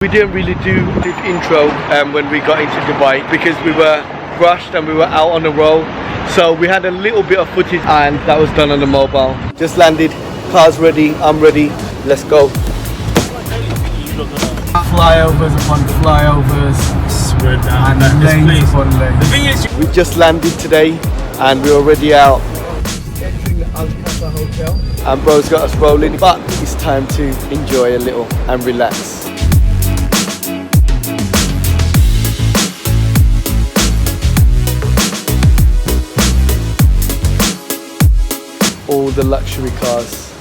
We didn't really do the intro when we got into Dubai because we were rushed and we were out on the road. So we had a little bit of footage and that was done on the mobile. Just landed, car's ready, I'm ready, let's go. Flyovers upon flyovers. Swear down. And lanes upon lanes. The thing is, we just landed today and we're already out. Entering the Al-Casa Hotel. And bro's got us rolling, but it's time to enjoy a little and relax. All the luxury cars.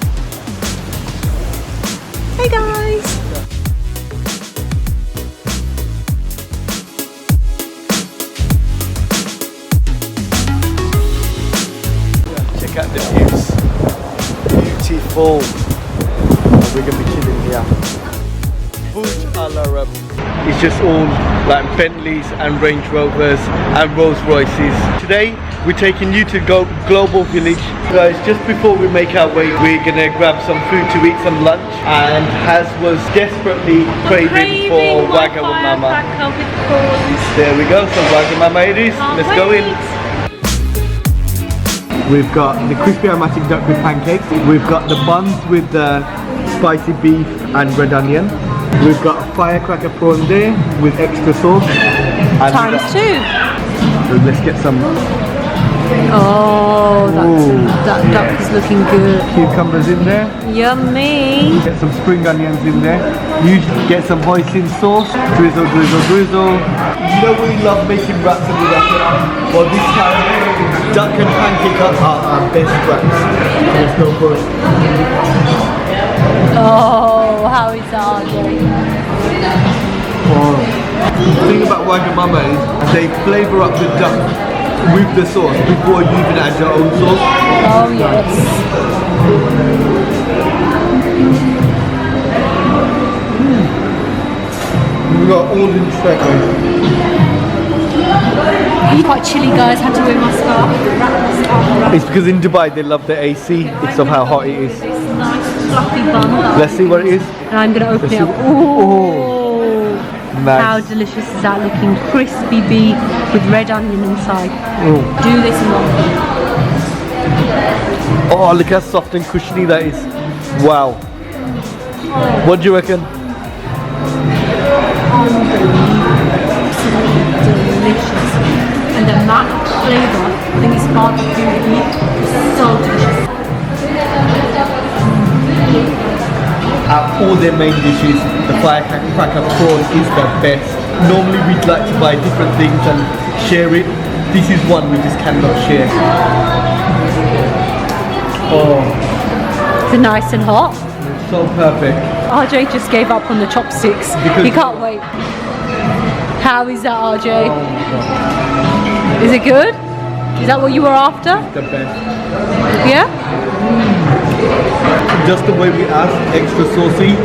Hey guys! Check out the views. Beautiful. We're gonna be chilling here. Burj Al Arab. It's just all like Bentleys and Range Rovers and Rolls Royces. Today we're taking you to Global Village. Guys, just before we make our way, we're gonna grab some food to eat some lunch. And Haz was desperately craving for Wagamama. There we go, some Wagamama it is. Let's go in. We've got the crispy aromatic duck with pancakes. We've got the buns with the spicy beef and red onion. We've got a firecracker prawn there with extra sauce. And Times two. So let's get some. Oh, that duck is looking good. Cucumbers in there. Yummy. Get some spring onions in there. Usually get some hoisin sauce. Drizzle, drizzle, drizzle. You know we love making wraps and we like it. Well, this time, duck and pancake are our best wraps. Let's go for it. Oh, how is that, RJ? Oh. The thing about Wagamama is they flavour up the duck with the sauce before you even add your own sauce. Oh yes. We got all in check. It's quite chilly, guys. Had to wear my scarf. It's because in Dubai they love the AC because of how hot it is. This nice fluffy bun. Let's see what it is. And I'm going to open it up. Oh, nice. How delicious is that looking? Crispy beef with red onion inside. Oh. Do this and Oh, look how soft and cushiony that is. Wow. What do you reckon? Delicious. And the mac flavour, I think it's barbecue meat, is so delicious. Out of all their main dishes, the firecracker prawn is the best. Normally we'd like to buy different things and share it. This is one we just cannot share. Oh. Is it nice and hot? It's so perfect. RJ just gave up on the chopsticks. He can't wait. How is that, RJ? Oh, is it good? Is that what you were after? the best. Yeah? Just the way we asked, extra saucy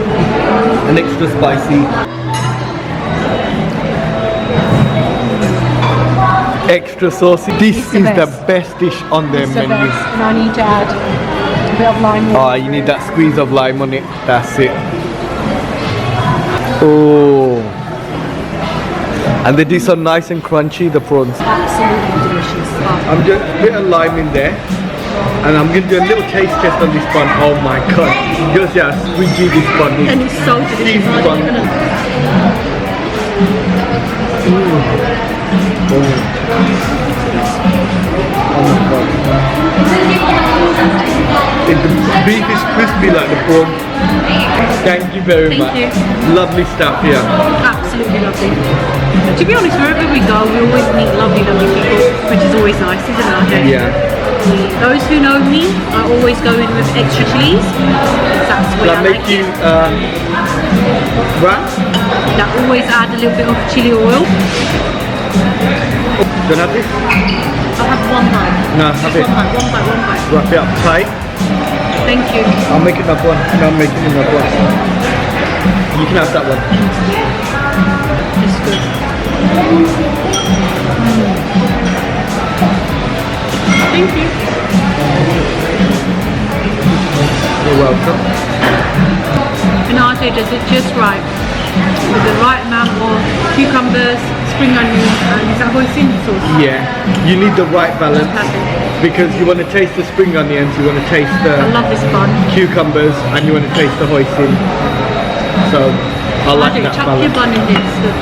and extra spicy. Extra saucy. This is the best dish on their It's the menu. best. And I need to add a bit of lime. Oh, you need that squeeze of lime on it. That's it. Oh. And they do so nice and crunchy, the prawns. Absolutely delicious. I'm just a bit of lime in there. And I'm going to do a little taste test on this bun. Oh my god. Just see how squeegee this bun is. And it's so delicious. Cheese RJ, bun. you're gonna- Oh my god. The beef is crispy like the prawn. Thank you very much. Thank you. Lovely stuff here. Absolutely lovely. To be honest, wherever we go, we always meet lovely people, which is always nice, isn't it, RJ? Yeah. Those who know me, I always go in with extra cheese. That's the way That I make like you it. wraps? That always add a little bit of chili oil. Don't have this? I'll have one bite. No, have it. One bite. Wrap it up tight. Thank you. I'll make another one. And I'll make another one. You can have that one. It's good. Thank you. You're welcome. And RJ does it just right with the cucumbers, spring onions, and is that hoisin sauce? Yeah, you need the right balance because you want to taste the spring onions, you want to taste the I love this bun. cucumbers, and you want to taste the hoisin. So I like that chuck your balance. bun in this. Look.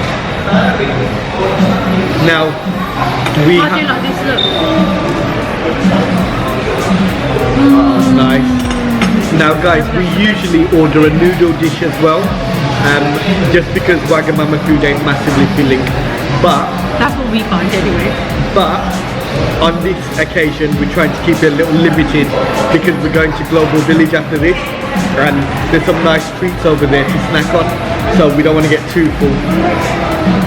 Now we I do like this. Look. Nice. Now guys, we usually order a noodle dish as well, just because Wagamama food ain't massively filling. But That's what we find anyway. But on this occasion, we're trying to keep it a little limited because we're going to Global Village after this, and there's some nice treats over there to snack on, so we don't want to get too full.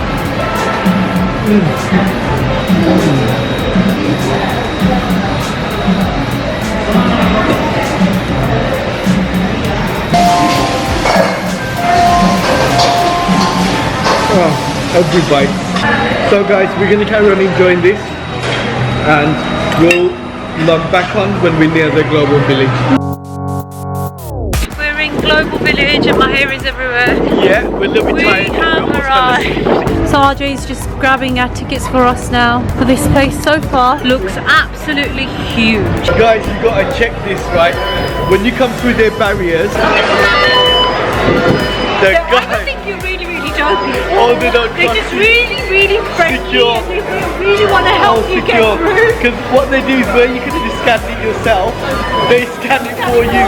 Oh, every bite. So guys, we're going to carry on enjoying this, and we'll log back on when we're near the Global Village. We're in Global Village and my hair is everywhere. Yeah, we're a little bit tired. We have arrived. So RJ's just grabbing our tickets for us now for this place. So far looks absolutely huge. Guys, you gotta check this, right? When you come through their barriers, the I guys, think you're really joking. oh, they don't They're trust just you. really friendly. Secure. And they really want to help you get through. Because what they do is where you could have just scanned it yourself, they scan it for you.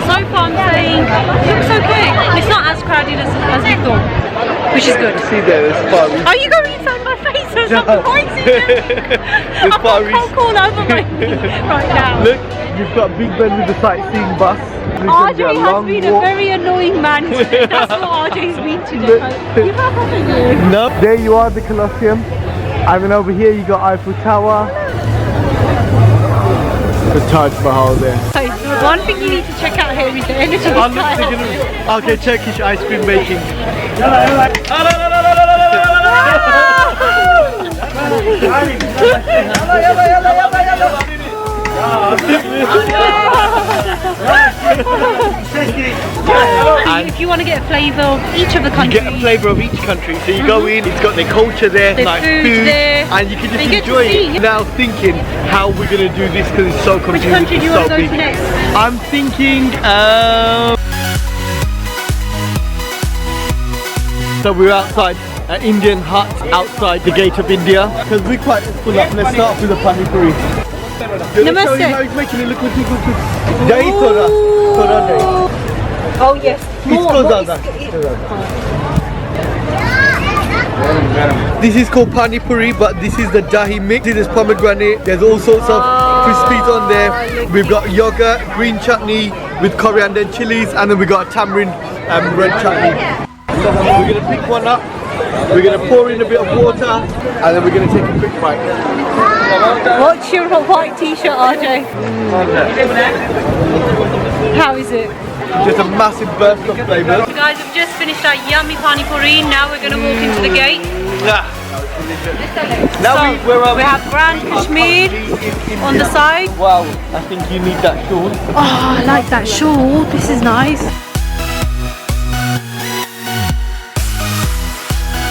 So far I'm saying looks okay. It's not as crowded as we thought, which is good. See there, there's Far East. Are you going inside my face or something? There's I've Far got a East. cold call over my right now. Look, you've got Big Ben with the sightseeing bus. RJ has been a very annoying man today. That's what RJ's been today. You have a No. There you are, the Colosseum. And then over here you got Eiffel Tower. The Taj Mahal there. So, one thing you need to check out here is the energy style. Okay, Turkish ice cream making. And if you want to get a flavour of each of the countries, you get a flavour of each country. So you go in, it's got their culture there, there's nice food food, there, and you can just and you get to enjoy see. it. Now thinking how we're going to do this because it's so Which confusing. country do you it's want so to go big. to next? I'm thinking so we're outside an Indian hut outside the gate of India because we're quite full up. Let's start off with the pani puri. Namaste. Show you how he's making it look good. Dahi thoda dahi. Oh yes. Isko zyada. This is called pani puri, but this is the dahi mix. There's pomegranate. There's all sorts of crispies on there. We've got yogurt, green chutney with coriander and chilies, and then we got a tamarind red chutney. We're gonna pick one up. We're gonna pour in a bit of water, and then we're gonna take a quick bite. What's your white t-shirt, RJ? How is it? Just a massive burst of flavour. So guys, we've just finished our yummy pani puri. Now we're going to walk into the gate. Now So we have Grand Kashmir on the side. Wow, I think you need that shawl. Oh, I like that shawl. This is nice.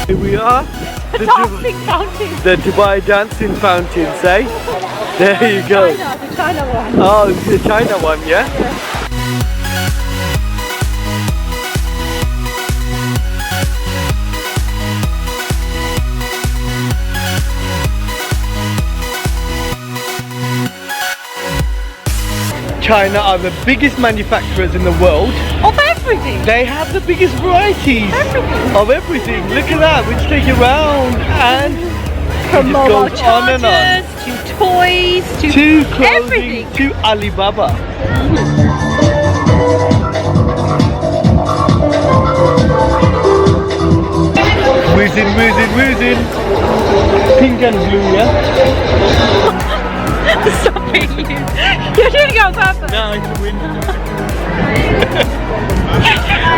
Here we are. The dancing fountain. The Dubai dancing fountains, eh? There you go. The China one. Oh, it's the China one, yeah? China are the biggest manufacturers in the world. Of everything. They have the biggest varieties of everything. Look at that, we just take it round and From it just mobile goes on and on. chargers to toys To clothing, everything. to Alibaba. Whizzing. Pink and blue, yeah? Stop it, you. You're doing it on purpose. No, it's the wind.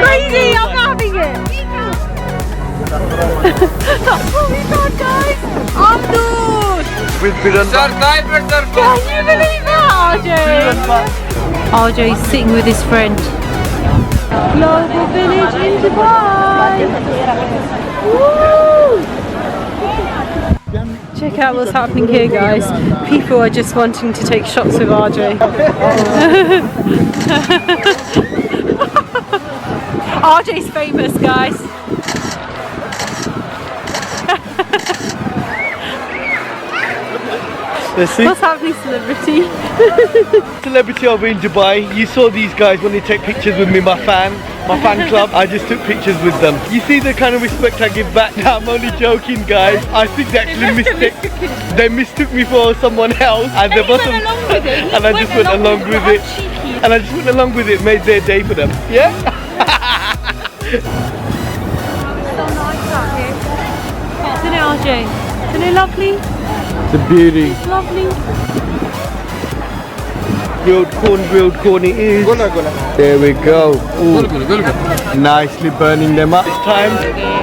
Crazy, I'm not having it. That's what we got, guys. Abdul. With Biranba. Can you believe that, RJ? RJ's sitting with his friend. Global Village in Dubai. Check out what's happening here, guys. People are just wanting to take shots with RJ. RJ's famous, guys. Let's see. What's happening, celebrity? Celebrity over in Dubai. You saw these guys when they take pictures with me, my fan club. I just took pictures with them. You see the kind of respect I give back. I'm only joking, guys. I think they actually they mistook me for someone else, and they must have, and I just went along with it. And I just went along with it, made their day for them. Yeah. So nice out here. Isn't it, RJ? Isn't it lovely? It's a beauty. It's lovely. Grilled corn it is. There we go. Ooh. Nicely burning them up. It's time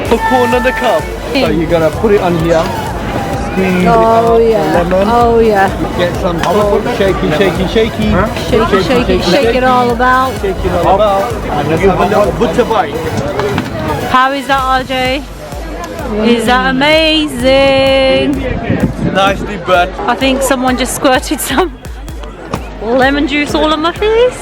for corn on the cob. So you're gonna put it on here. Squeeze it out, lemon. Oh yeah. Get some salt. Shaky. Shake it all about. Shake it all about. And let's have a little butter bite. How is that, RJ? Is that amazing? Nicely burnt. I think someone just squirted some lemon juice all on my face.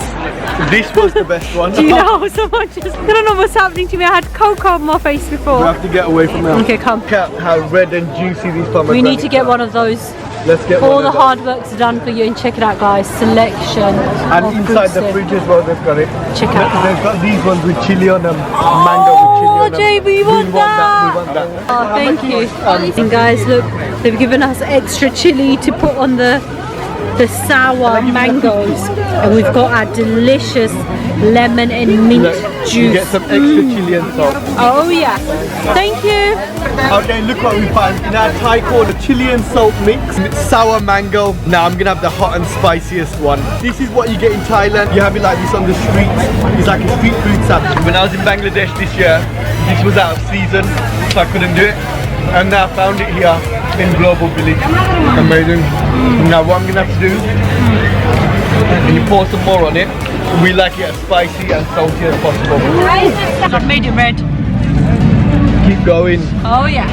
This was the best one. Do you know, someone just, I don't know what's happening to me. I had cocoa on my face before. We have to get away from that. Okay, come. Look at how red and juicy these pomegranates We need to get one of those. Let's get all one the of hard work's done for you, and check it out, guys. Selection. And of inside the fruits fridge as well, they've got it. Check out that. They've got these ones with chili on them. Mango with chili on them. JB, we want that. We want that. Oh, thank you. And guys, look, they've given us extra chili to put on the sour mangoes, and we've got our delicious lemon and mint Look, juice. you get some extra chili and salt. Oh yeah, thank you. Okay, look what we found in our Thai corn, the chili and salt mix, sour mango. Now I'm gonna have the hot and spiciest one. This is what you get in Thailand. You have it like this on the streets. It's like a street food sandwich. When I was in Bangladesh this year, this was out of season, so I couldn't do it. And now I found it here in Global Village. Amazing. Now what I'm gonna have to do, you pour some more on it. We like it as spicy and salty as possible. I've made it red. Keep going. Oh yeah.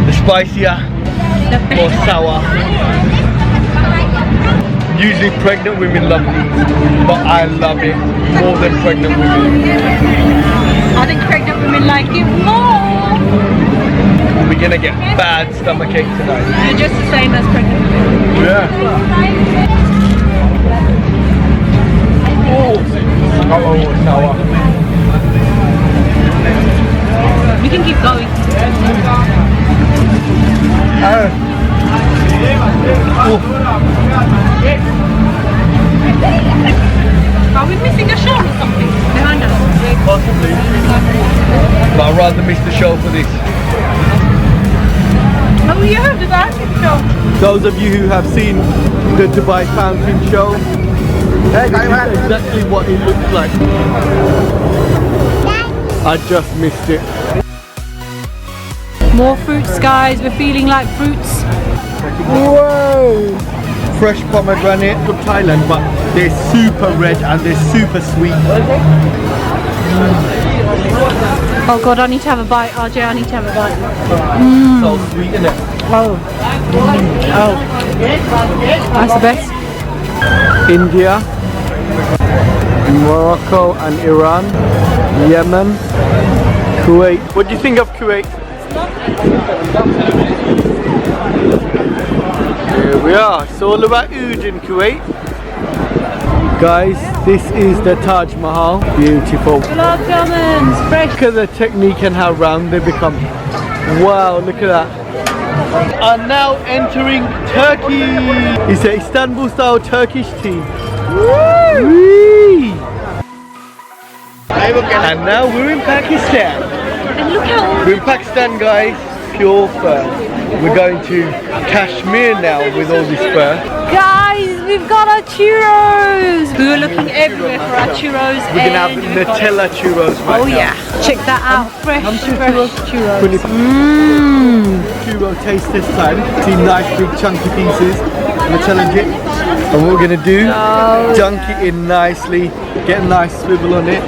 The spicier or sour. Usually pregnant women love these, but I love it more than pregnant women. I think pregnant women like it more. We're gonna get bad stomachache tonight. You're just the same as pregnant women. Yeah. Oh, sour. We can keep going. Are we missing a show or something behind us? Possibly. But I'd rather miss the show for this. Oh yeah, the dancing show. Those of you who have seen the Dubai Fountain show, this is exactly what it looks like. I just missed it. More fruits, guys. We're feeling like fruits. Whoa! Fresh pomegranate from Thailand, but they're super red and they're super sweet. Oh god, I need to have a bite. RJ, I need to have a bite. So sweet, isn't it? Oh. Oh. That's the best. India, Morocco and Iran, Yemen, Kuwait. What do you think of Kuwait? Here we are. It's all about oud in Kuwait. Guys, this is the Taj Mahal. Beautiful. Gulab jamuns, fresh. Look at the technique and how round they become. Wow, look at that. Are now entering Turkey. It's an Istanbul style Turkish tea. Woo! And now we're in Pakistan. And look how We're in Pakistan, guys. Pure fur. We're going to Kashmir now with all this fur. guys, we've got our churros. We were looking everywhere for our churros. We're gonna have Nutella churros right now. Oh yeah, check that out. Fresh churros. 20 churro taste this time. See nice big chunky pieces. Nutella dip. And what we're gonna do, dunk it in nicely, get a nice swivel on it.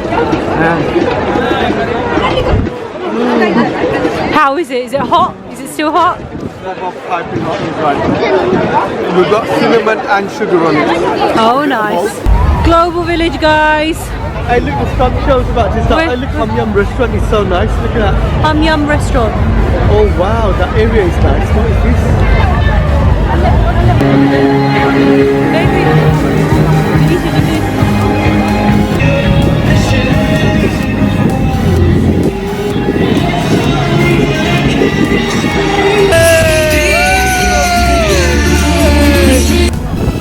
And How is it? Is it hot? Is it still hot? Piping hot inside. We've got cinnamon and sugar on it. Oh, nice. Global Village, guys. Hey, look, the sun show's about to start. Hey, look, Hum Yum restaurant is so nice. Look at that. Hum Yum restaurant. Oh wow, that area is nice. What is this?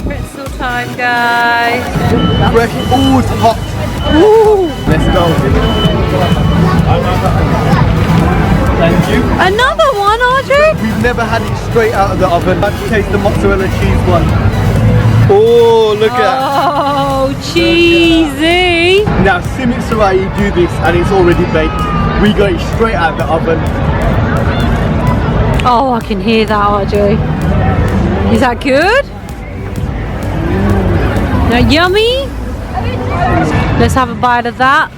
Pretzel time, guys. Fresh, ooh, it's hot. Ooh. Let's go. Thank you. Another one, Audrey? We've never had it straight out of the oven. Let's taste the mozzarella cheese one. Oh, look at that. Oh, cheesy. Now, Simit Sarai do this and it's already baked. We got it straight out of the oven. Oh, I can hear that, Audrey. Is that good? Now, yummy? Let's have a bite of that.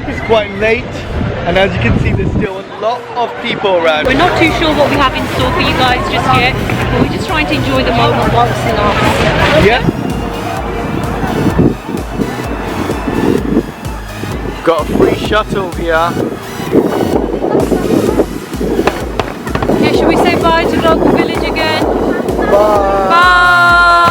It's quite late, and as you can see, there's still a lot of people around. We're not too sure what we have in store for you guys just yet, but we're just trying to enjoy the moment whilst it lasts. Yeah. Got a free shuttle here. Yeah, should we say bye to Global Village again? Bye. Bye!